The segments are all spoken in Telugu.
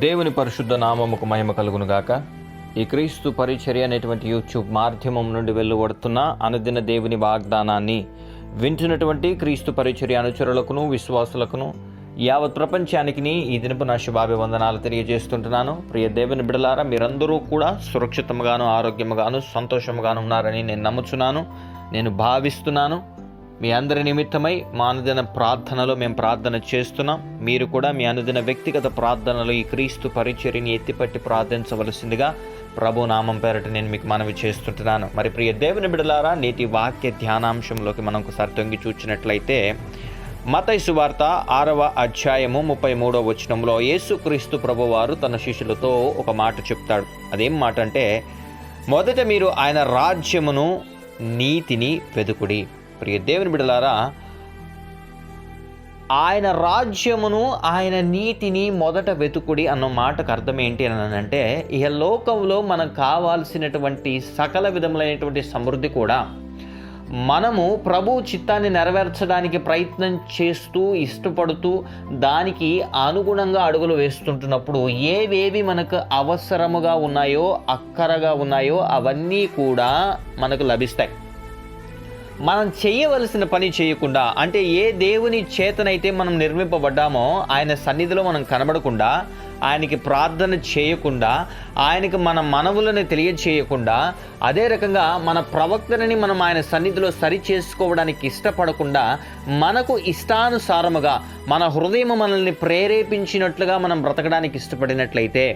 దేవుని పరిశుద్ధ నామముకు మహిమ కలుగును గాక. ఈ క్రీస్తు పరిచర్య అనేటువంటి యూట్యూబ్ మాధ్యమం నుండి వెలువడుతున్న అనుదిన దేవుని వాగ్దానాన్ని వింటున్నటువంటి క్రీస్తు పరిచర్య అనుచరులకును విశ్వాసులకును యావత్ ప్రపంచానికి ఈ దినపు నా శుభాభివందనాలు తెలియజేస్తుంటున్నాను. ప్రియ దేవుని బిడ్డలారా, మీరందరూ కూడా సురక్షితంగాను ఆరోగ్యముగాను సంతోషముగాను ఉన్నారని నేను నమ్ముచున్నాను, నేను భావిస్తున్నాను. మీ అందరి నిమిత్తమై మా అనుదిన ప్రార్థనలో మేము ప్రార్థన చేస్తున్నాం. మీరు కూడా మీ అనుదిన వ్యక్తిగత ప్రార్థనలో ఈ క్రీస్తు పరిచర్యని ఎత్తిపట్టి ప్రార్థించవలసిందిగా ప్రభు నామం పేరట నేను మీకు మనవి చేస్తుంటున్నాను. మరి ప్రియ దేవుని బిడ్డలారా, నేటి వాక్య ధ్యానాంశంలోకి మనం ఒకసారి తొంగి చూచినట్లయితే మత్తయి సువార్త 6వ అధ్యాయము 33వ వచనంలో యేసుక్రీస్తు ప్రభువారు తన శిష్యులతో ఒక మాట చెప్తాడు. అదేం మాట అంటే, మొదట మీరు ఆయన రాజ్యమును నీతిని వెదుకుడి. ప్రియ దేవుని బిడ్డలారా, ఆయన రాజ్యమును ఆయన నీతిని మొదట వెతుకుడి అన్న మాటకు అర్థం ఏంటి అని అంటే, ఇహ లోకంలో మనకు కావాల్సినటువంటి సకల విధములైనటువంటి సమృద్ధి కూడా మనము ప్రభు చిత్తాన్ని నెరవేర్చడానికి ప్రయత్నం చేస్తూ ఇష్టపడుతూ దానికి అనుగుణంగా అడుగులు వేస్తుంటున్నప్పుడు ఏవేవి మనకు అవసరముగా ఉన్నాయో అక్కరగా ఉన్నాయో అవన్నీ కూడా మనకు లభిస్తాయి. మనం చేయవలసిన పని చేయకుండా, అంటే ఏ దేవుని చేతనైతే మనం నిర్మింపబడ్డామో ఆయన సన్నిధిలో మనం కనబడకుండా, ఆయనకి ప్రార్థన చేయకుండా, ఆయనకి మన మనవులను తెలియచేయకుండా, అదే రకంగా మన ప్రవక్తనని మనం ఆయన సన్నిధిలో సరి చేసుకోవడానికి ఇష్టపడకుండా, మనకు ఇష్టానుసారముగా మన హృదయం మనల్ని ప్రేరేపించినట్లుగా మనం బ్రతకడానికి ఇష్టపడినట్లయితే,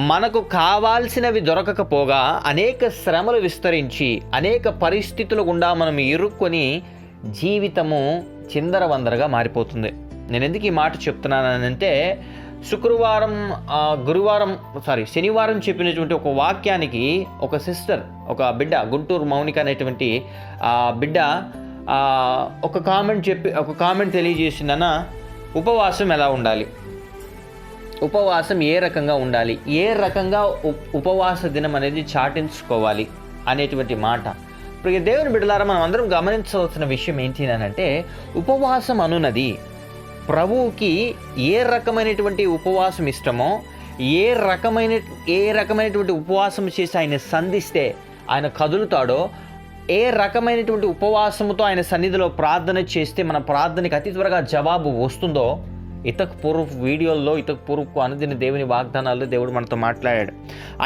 మనకు కావాల్సినవి దొరకకపోగా అనేక శ్రమలు విస్తరించి అనేక పరిస్థితుల గుండా మనం ఇరుక్కొని జీవితము చిందరవందరగా మారిపోతుంది. నేను ఎందుకు ఈ మాట చెప్తున్నానంటే, శనివారం చెప్పినటువంటి ఒక వాక్యానికి ఒక సిస్టర్, ఒక బిడ్డ, గుంటూరు మౌనిక అనేటువంటి బిడ్డ ఒక కామెంట్ తెలియజేసిందన్న, ఉపవాసం ఎలా ఉండాలి, ఉపవాసం ఏ రకంగా ఉండాలి, ఏ రకంగా ఉపవాస దినం అనేది చాటించుకోవాలి అనేటువంటి మాట. ప్రియ దేవుని బిడ్డలారా, మనం అందరం గమనించవలసిన విషయం ఏంటి అంటే, ఉపవాసం అనున్నది ప్రభువుకి ఏ రకమైనటువంటి ఉపవాసం ఇష్టమో, ఏ రకమైనటువంటి ఉపవాసం చేసి ఆయన సంధిస్తే ఆయన కదులుతాడో, ఏ రకమైనటువంటి ఉపవాసముతో ఆయన సన్నిధిలో ప్రార్థన చేస్తే మన ప్రార్థనకి అతి త్వరగా జవాబు వస్తుందో, ఇతకు పూర్వపు వీడియోల్లో, ఇతకు పూర్వపు అనుదిన దేవుని వాగ్దానాల్లో దేవుడు మనతో మాట్లాడాడు.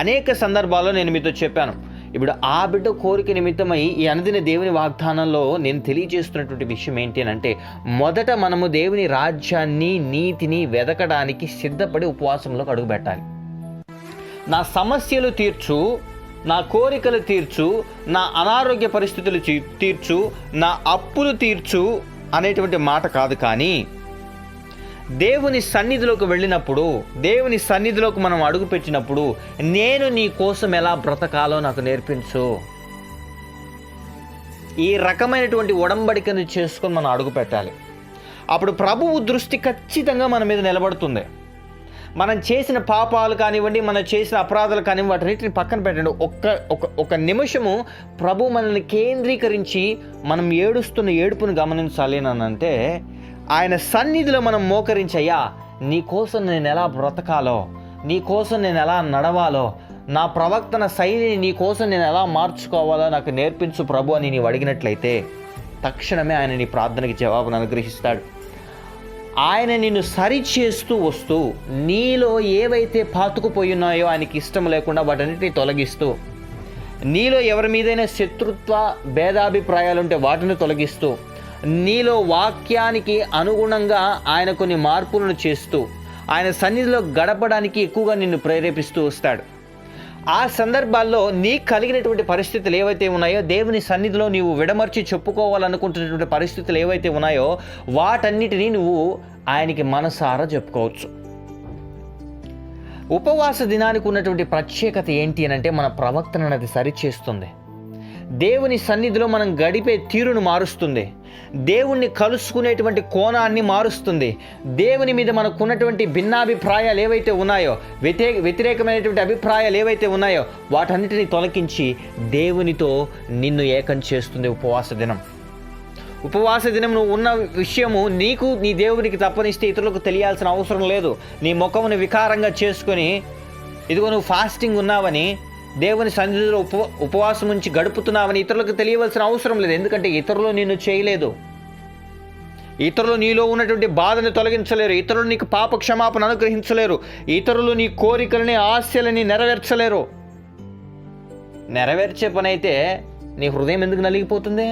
అనేక సందర్భాల్లో నేను మీతో చెప్పాను. ఇప్పుడు ఆ బిడ్డ కోరిక నిమిత్తమై ఈ అనుదిన దేవుని వాగ్దానంలో నేను తెలియజేస్తున్నటువంటి విషయం ఏంటి అని అంటే, మొదట మనము దేవుని రాజ్యాన్ని నీతిని వెదకడానికి సిద్ధపడి ఉపవాసంలోకి అడుగుపెట్టాలి. నా సమస్యలు తీర్చు, నా కోరికలు తీర్చు, నా అనారోగ్య పరిస్థితులు తీర్చు, నా అప్పులు తీర్చు అనేటువంటి మాట కాదు. కానీ దేవుని సన్నిధిలోకి వెళ్ళినప్పుడు, దేవుని సన్నిధిలోకి మనం అడుగు పెట్టినప్పుడు, నేను నీ కోసం ఎలా బ్రతకాలో నాకు నేర్పించు, ఈ రకమైనటువంటి ఉడంబడికను చేసుకొని మనం అడుగు పెట్టాలి. అప్పుడు ప్రభువు దృష్టి ఖచ్చితంగా మన మీద నిలబడుతుంది. మనం చేసిన పాపాలు కానివ్వండి, మనం చేసిన అపరాధాలు కానివ్వండి, వాటిని పక్కన పెట్టండి. ఒక నిమిషము ప్రభు మనల్ని కేంద్రీకరించి మనం ఏడుస్తున్న ఏడుపును గమనించాలి అని అంటే, ఆయన సన్నిధిలో మనం మోకరించయ్యా, నీ కోసం నేను ఎలా బ్రతకాలో, నీ కోసం నేను ఎలా నడవాలో, నా ప్రవర్తన శైలిని నీ కోసం నేను ఎలా మార్చుకోవాలో నాకు నేర్పించు ప్రభు అని నీవు అడిగినట్లయితే, తక్షణమే ఆయన నీ ప్రార్థనకి జవాబును అనుగ్రహిస్తాడు. ఆయన నిన్ను సరిచేస్తూ వస్తూ, నీలో ఏవైతే పాతుకుపోయి ఉన్నాయో ఆయనకి ఇష్టం లేకుండా వాటన్నిటిని తొలగిస్తూ, నీలో ఎవరి మీదైనా శత్రుత్వ భేదాభిప్రాయాలుంటే వాటిని తొలగిస్తూ, నీలో వాక్యానికి అనుగుణంగా ఆయన కొన్ని మార్పులను చేస్తూ, ఆయన సన్నిధిలో గడపడానికి ఎక్కువగా నిన్ను ప్రేరేపిస్తూ వస్తాడు. ఆ సందర్భాల్లో నీకు కలిగినటువంటి పరిస్థితులు ఏవైతే ఉన్నాయో, దేవుని సన్నిధిలో నీవు విడమర్చి చెప్పుకోవాలనుకుంటున్నటువంటి పరిస్థితులు ఏవైతే ఉన్నాయో, వాటన్నిటినీ నువ్వు ఆయనకి మనసారా చెప్పుకోవచ్చు. ఉపవాస దినానికి ఉన్నటువంటి ప్రత్యేకత ఏంటి అని అంటే, మన ప్రవక్తను అది సరిచేస్తుంది. దేవుని సన్నిధిలో మనం గడిపే తీరును మారుస్తుంది. దేవుణ్ణి కలుసుకునేటువంటి కోణాన్ని మారుస్తుంది. దేవుని మీద మనకున్నటువంటి భిన్నాభిప్రాయాలు ఏవైతే ఉన్నాయో, వ్యతిరేకమైనటువంటి అభిప్రాయాలు ఏవైతే ఉన్నాయో, వాటన్నిటిని తొలగించి దేవునితో నిన్ను ఏకం చేస్తుంది ఉపవాస దినం. ఉపవాస దినం నువ్వు ఉన్న విషయము నీకు నీ దేవునికి తప్పనిస్తే ఇతరులకు తెలియాల్సిన అవసరం లేదు. నీ ముఖమును వికారంగా చేసుకొని ఇదిగో నువ్వు ఫాస్టింగ్ ఉన్నావని, దేవుని సన్నిధిలో ఉపవాసం ఉంచి గడుపుతున్నావని ఇతరులకు తెలియవలసిన అవసరం లేదు. ఎందుకంటే ఇతరులు నిన్ను చేయలేదు, ఇతరులు నీలో ఉన్నటువంటి బాధని తొలగించలేరు, ఇతరులు నీకు పాప క్షమాపణ అనుగ్రహించలేరు, ఇతరులు నీ కోరికలని ఆశలని నెరవేర్చలేరు. నెరవేర్చే పని అయితే నీ హృదయం ఎందుకు నలిగిపోతుంది?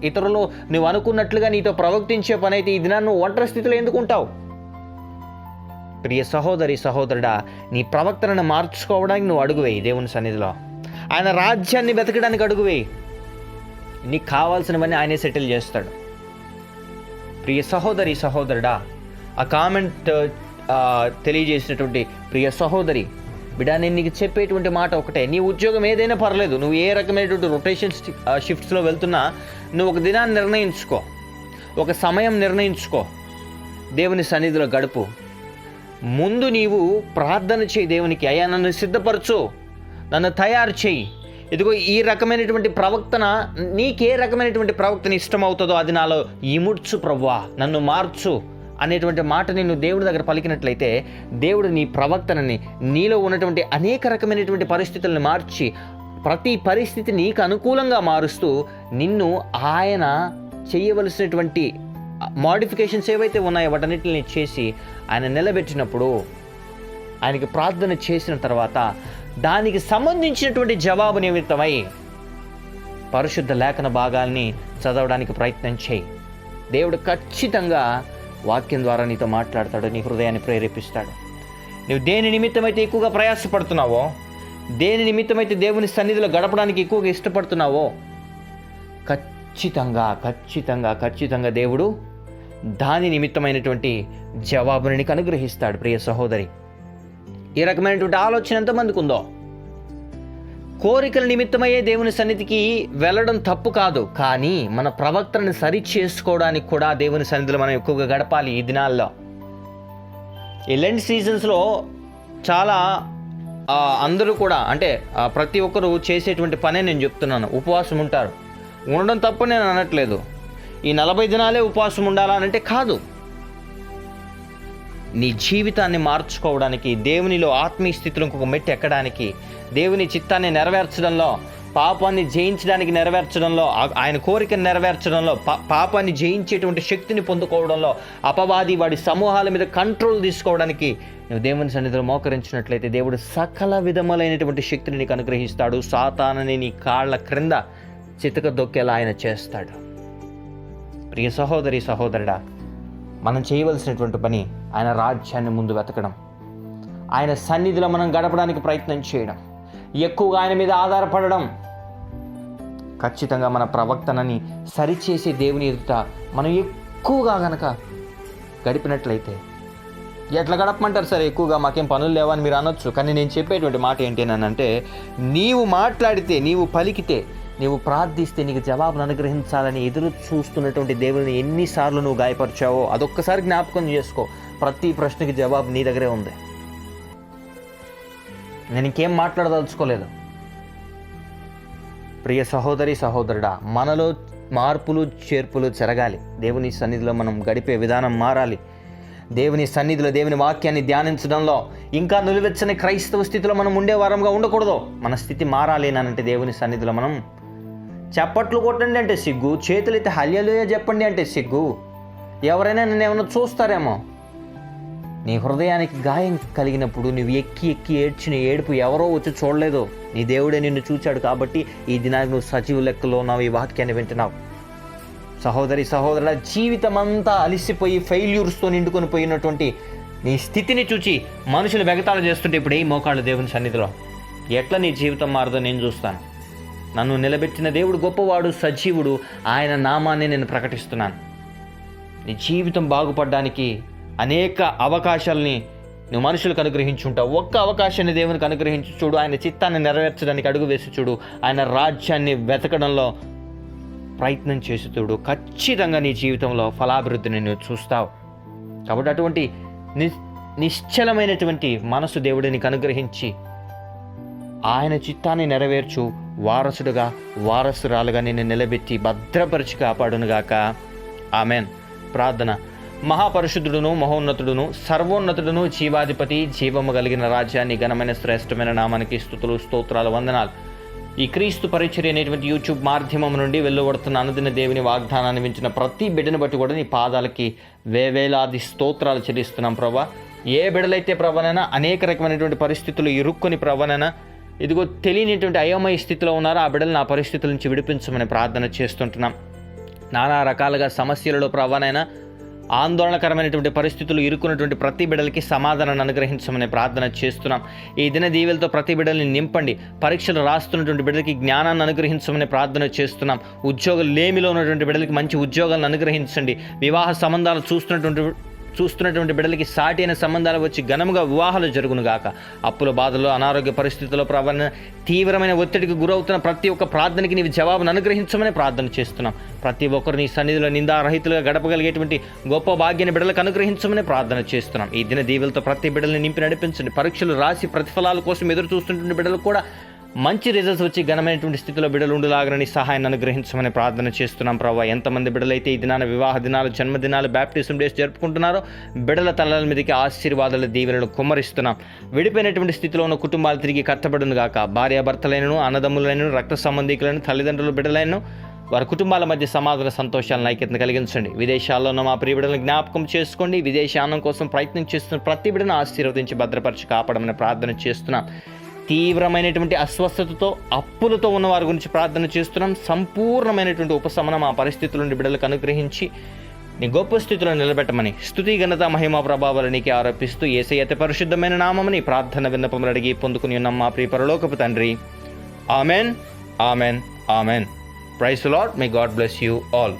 ఇతరులు నువ్వు అనుకున్నట్లుగా నీతో ప్రవర్తించే పని అయితే ఈ దినాన్ని నువ్వు ఒంటరి స్థితిలో ఎందుకు ఉంటావు? ప్రియ సహోదరి సహోదరుడా, నీ ప్రవర్తనను మార్చుకోవడానికి నువ్వు అడుగువేయి దేవుని సన్నిధిలో. ఆయన రాజ్యాన్ని వెతకడానికి అడుగువేయి. నీకు కావాల్సినవన్నీ ఆయనే సెటిల్ చేస్తాడు. ప్రియ సహోదరి సహోదరుడా, ఆ కామెంట్ తెలియజేసినటువంటి ప్రియ సహోదరి బిడ్డ, నేను నీకు చెప్పేటువంటి మాట ఒకటే, నీ ఉద్యోగం ఏదైనా పర్లేదు, నువ్వు ఏ రకమైనటువంటి రొటేషన్ షిఫ్ట్స్లో వెళ్తున్నా, నువ్వు ఒక దినాన్ని నిర్ణయించుకో, ఒక సమయం నిర్ణయించుకో, దేవుని సన్నిధిలో గడుపు. ముందు నీవు ప్రార్థన చేయి దేవునికి, అయ్యా నన్ను సిద్ధపరచు, నన్ను తయారు చేయి, ఇదిగో ఈ రకమైనటువంటి ప్రవక్తన, నీకే రకమైనటువంటి ప్రవక్తన ఇష్టమవుతుందో అది నాలో ఇముడ్చు ప్రభువా, నన్ను మార్చు అనేటువంటి మాటని నువ్వు దేవుడి దగ్గర పలికినట్లయితే దేవుడు నీ ప్రవక్తనని, నీలో ఉన్నటువంటి అనేక రకమైనటువంటి పరిస్థితులను మార్చి, ప్రతి పరిస్థితి నీకు అనుకూలంగా మారుస్తూ నిన్ను ఆయన చేయవలసినటువంటి మోడిఫికేషన్స్ ఏవైతే ఉన్నాయో వాటన్నిటిని చేసి ఆయన నిలబెట్టినప్పుడు, ఆయనకి ప్రార్థన చేసిన తర్వాత దానికి సంబంధించినటువంటి జవాబు నిమిత్తమై పరిశుద్ధ లేఖన భాగాల్ని చదవడానికి ప్రయత్నం చేయి. దేవుడు ఖచ్చితంగా వాక్యం ద్వారా నీతో మాట్లాడతాడు, నీ హృదయాన్ని ప్రేరేపిస్తాడు. నువ్వు దేని నిమిత్తమైతే ఎక్కువగా ప్రయాసపడుతున్నావో, దేని నిమిత్తమైతే దేవుని సన్నిధిలో గడపడానికి ఎక్కువగా ఇష్టపడుతున్నావో, ఖచ్చితంగా దేవుడు దాని నిమిత్తమైనటువంటి జవాబుని నీకు అనుగ్రహిస్తాడు. ప్రియ సహోదరి, ఈ రకమైనటువంటి ఆలోచన ఎంతమందికి ఉందో? కోరికల నిమిత్తమయ్యే దేవుని సన్నిధికి వెళ్ళడం తప్పు కాదు, కానీ మన ప్రవక్తను సరి చేసుకోవడానికి కూడా దేవుని సన్నిధిలో మనం ఎక్కువగా గడపాలి. ఈ దినాల్లో, ఈ లెంట్ సీజన్స్లో చాలా అందరూ కూడా, అంటే ప్రతి ఒక్కరు చేసేటువంటి పనే నేను చెప్తున్నాను, ఉపవాసం ఉంటారు. ఉండడం తప్పు నేను అనట్లేదు. ఈ 40 దినాలే ఉపవాసం ఉండాలనంటే కాదు. నీ జీవితాన్ని మార్చుకోవడానికి, దేవునిలో ఆత్మీయ స్థితిలో ఇంకొక మెట్టు ఎక్కడానికి, దేవుని చిత్తాన్ని నెరవేర్చడంలో, పాపాన్ని జయించడానికి నెరవేర్చడంలో, ఆయన కోరికను నెరవేర్చడంలో, పాపాన్ని జయించేటువంటి శక్తిని పొందుకోవడంలో, అపవాది వాడి సమూహాల మీద కంట్రోల్ తీసుకోవడానికి నువ్వు దేవుని సన్నిధిలో మోకరించినట్లయితే దేవుడు సకల విధములైనటువంటి శక్తిని నీకు అనుగ్రహిస్తాడు. సాతానుని నీ కాళ్ళ క్రింద చితక దొక్కేలా ఆయన చేస్తాడు. ప్రియ సహోదరి సహోదరుడా, మనం చేయవలసినటువంటి పని ఆయన రాజ్యాన్ని ముందు వెతకడం, ఆయన సన్నిధిలో మనం గడపడానికి ప్రయత్నం చేయడం, ఎక్కువగా ఆయన మీద ఆధారపడడం. ఖచ్చితంగా మన ప్రవక్తనని సరిచేసే దేవుని ఎదుట మనం ఎక్కువగా గనక గడిపినట్లయితే, ఎట్లా గడపమంటారు సరే, ఎక్కువగా మాకేం పనులు లేవని మీరు అనొచ్చు, కానీ నేను చెప్పేటువంటి మాట ఏంటి అంటే, నీవు మాట్లాడితే, నీవు పలికితే, నీవు ప్రార్థిస్తే నీకు జవాబును అనుగ్రహించాలని ఎదురు చూస్తున్నటువంటి దేవుని ఎన్నిసార్లు నువ్వు గాయపరిచావో అదొక్కసారి జ్ఞాపకం చేసుకో. ప్రతి ప్రశ్నకి జవాబు నీ దగ్గరే ఉంది. నేను ఇంకేం మాట్లాడదలుచుకోలేదు. ప్రియ సహోదరి సహోదరుడా, మనలో మార్పులు చేర్పులు జరగాలి. దేవుని సన్నిధిలో మనం గడిపే విధానం మారాలి. దేవుని సన్నిధిలో దేవుని వాక్యాన్ని ధ్యానించడంలో ఇంకా నిలువెచ్చని క్రైస్తవ స్థితిలో మనం ఉండే వారంగా ఉండకూడదు. మన స్థితి మారాలి అంటే దేవుని సన్నిధిలో మనం చప్పట్లు కొట్టండి అంటే సిగ్గు, చేతులైతే హల్లెలూయా చెప్పండి అంటే సిగ్గు. ఎవరైనా నన్ను ఏమైనా చూస్తారేమో. నీ హృదయానికి గాయం కలిగినప్పుడు నువ్వు ఎక్కి ఏడ్చిన ఏడుపు ఎవరో వచ్చి చూడలేదు, నీ దేవుడే నిన్ను చూచాడు. కాబట్టి ఈ దినానికి నువ్వు సజీవ లెక్కలో ఉన్నావు, ఈ వాక్యాన్ని వింటున్నావు. సహోదరి సహోదరుల, జీవితం అంతా అలిసిపోయి ఫెయిల్యూర్స్తో నిండుకొని పోయినటువంటి నీ స్థితిని చూచి మనుషులు వెగతాళం చేస్తుంటే ఇప్పుడు ఏ మోకాళ్ళు దేవుని సన్నిధిలో ఎట్లా నీ జీవితం మారదో నేను చూస్తాను. నన్ను నిలబెట్టిన దేవుడు గొప్పవాడు, సజీవుడు, ఆయన నామాన్ని నేను ప్రకటిస్తున్నాను. నీ జీవితం బాగుపడడానికి అనేక అవకాశాలని నువ్వు మనుషులకు అనుగ్రహించుంటావు. ఒక్క అవకాశాన్ని దేవునికి అనుగ్రహించి చూడు. ఆయన చిత్తాన్ని నెరవేర్చడానికి అడుగు వేసి చూడు. ఆయన రాజ్యాన్ని వెతకడంలో ప్రయత్నం చేసి చూడు. ఖచ్చితంగా నీ జీవితంలో ఫలాభివృద్ధిని నువ్వు చూస్తావు. కాబట్టి అటువంటి నిశ్చలమైనటువంటి మనసు దేవుడు నీకు అనుగ్రహించి ఆయన చిత్తాన్ని నెరవేర్చు, వారసుడుగా వారసురాలుగా నిన్ను నిలబెట్టి భద్రపరిచి కాపాడునుగాక. ఆమెన్. ప్రార్థన. మహాపరిశుద్ధుడును మహోన్నతుడును సర్వోన్నతుడును జీవాధిపతి జీవము కలిగిన రాజ్యాన్ని ఘనమైన శ్రేష్టమైన నామానికి స్తుతులు స్తోత్రాలు వందనాలు. ఈ క్రీస్తు పరిచర్య అనేటువంటి యూట్యూబ్ మాధ్యమం నుండి వెళ్ళబడుతున్న అనుదిన దేవుని వాగ్దానాన్ని వించిన ప్రతి బిడ్డను బట్టి కూడా నీ పాదాలకి వేవేలాది స్తోత్రాలు చెల్లిస్తున్నాం ప్రభా. ఏ బిడ్డలైతే ప్రభానైనా అనేక రకమైనటువంటి పరిస్థితులు ఇరుక్కొని ప్రభానైనా ఇదిగో తెలియనిటువంటి అయోమయ స్థితిలో ఉన్నారో ఆ బిడ్డలు నా పరిస్థితుల నుంచి విడిపించమని ప్రార్థన చేస్తుంటున్నాం. నానా రకాలుగా సమస్యలలో ప్రభానైనా ఆందోళనకరమైనటువంటి పరిస్థితులు ఇరుక్కున్నటువంటి ప్రతి బిడ్డలకి సమాధానాన్ని అనుగ్రహించమని ప్రార్థన చేస్తున్నాం. ఈ దిన దీవెలతో ప్రతి బిడ్డల్ని నింపండి. పరీక్షలు రాస్తున్నటువంటి బిడ్డలకి జ్ఞానాన్ని అనుగ్రహించమని ప్రార్థన చేస్తున్నాం. ఉద్యోగాలు లేమిలో ఉన్నటువంటి బిడ్డలకి మంచి ఉద్యోగాలను అనుగ్రహించండి. వివాహ సంబంధాలు చూస్తున్నటువంటి బిడ్డలకి సాటి అయిన సంబంధాలు వచ్చి ఘనముగా వివాహాలు జరుగునుగాక. అప్పుల బాధలు అనారోగ్య పరిస్థితుల్లో ప్రవణ తీవ్రమైన ఒత్తిడికి గురవుతున్న ప్రతి ఒక్క ప్రార్థనకి నీవు జవాబును అనుగ్రహించమని ప్రార్థన చేస్తున్నాం. ప్రతి ఒక్కరు నీ సన్నిధిలో నిందారహితులుగా గడపగలిగేటువంటి గొప్ప భాగ్యాన్ని బిడ్డలకు అనుగ్రహించమని ప్రార్థన చేస్తున్నాం. ఈ దిన దీవెలతో ప్రతి బిడ్డల్ని నింపి నడిపించండి. పరీక్షలు రాసి ప్రతిఫలాల కోసం ఎదురు చూస్తున్నటువంటి బిడ్డలు కూడా మంచి రిజల్ట్స్ వచ్చి ఘనమైనటువంటి స్థితిలో బిడ్డలు ఉండలాగని సహాయాన్ని అనుగ్రహించమని ప్రార్థన చేస్తున్నాం ప్రభావ. ఎంతమంది బిడ్డలైతే ఈ దినాన వివాహ దినాలు, జన్మదినాలు, బ్యాప్టిజం డేస్ జరుపుకుంటున్నారో బిడ్డల తలల మీదకి ఆశీర్వాదాల దీవెనలు కుమ్మరిస్తున్నాం. విడిపోయినటువంటి స్థితిలో ఉన్న కుటుంబాలు తిరిగి కట్టబడును గాక. భార్యాభర్తలైనను, అన్నదమ్ములైనను, రక్త సంబంధికులను, తల్లిదండ్రులు, బిడ్డలైనను వారి కుటుంబాల మధ్య సమాధాన సంతోషాలను ఐక్యతను కలిగించండి. విదేశాల్లో ఉన్న మా ప్రియ బిడ్డలను జ్ఞాపకం చేసుకోండి. విదేశానం కోసం ప్రయత్నం చేస్తున్న ప్రతి బిడ్డను ఆశీర్వదించి భద్రపరిచి కాపాడమని ప్రార్థన చేస్తున్నాం. తీవ్రమైనటువంటి అస్వస్థతతో అప్పులతో ఉన్న వారి గురించి ప్రార్థన చేస్తున్నాం. సంపూర్ణమైనటువంటి ఉపశమనం ఆ పరిస్థితుల నుండి బిడ్డలకు అనుగ్రహించి నీ గొప్ప స్థితిలో నిలబెట్టమని స్తుతి ఘనత మహిమ ప్రభావాలు నీకే ఆరోపిస్తూ యేసయ్య అతి పరిశుద్ధమైన నామముని ప్రార్థన విన్నపములు అడిగి పొందుకుని ఉన్నాం మా ప్రియ పరలోకపు తండ్రి. Amen, amen, amen. Praise the Lord. May God bless you all.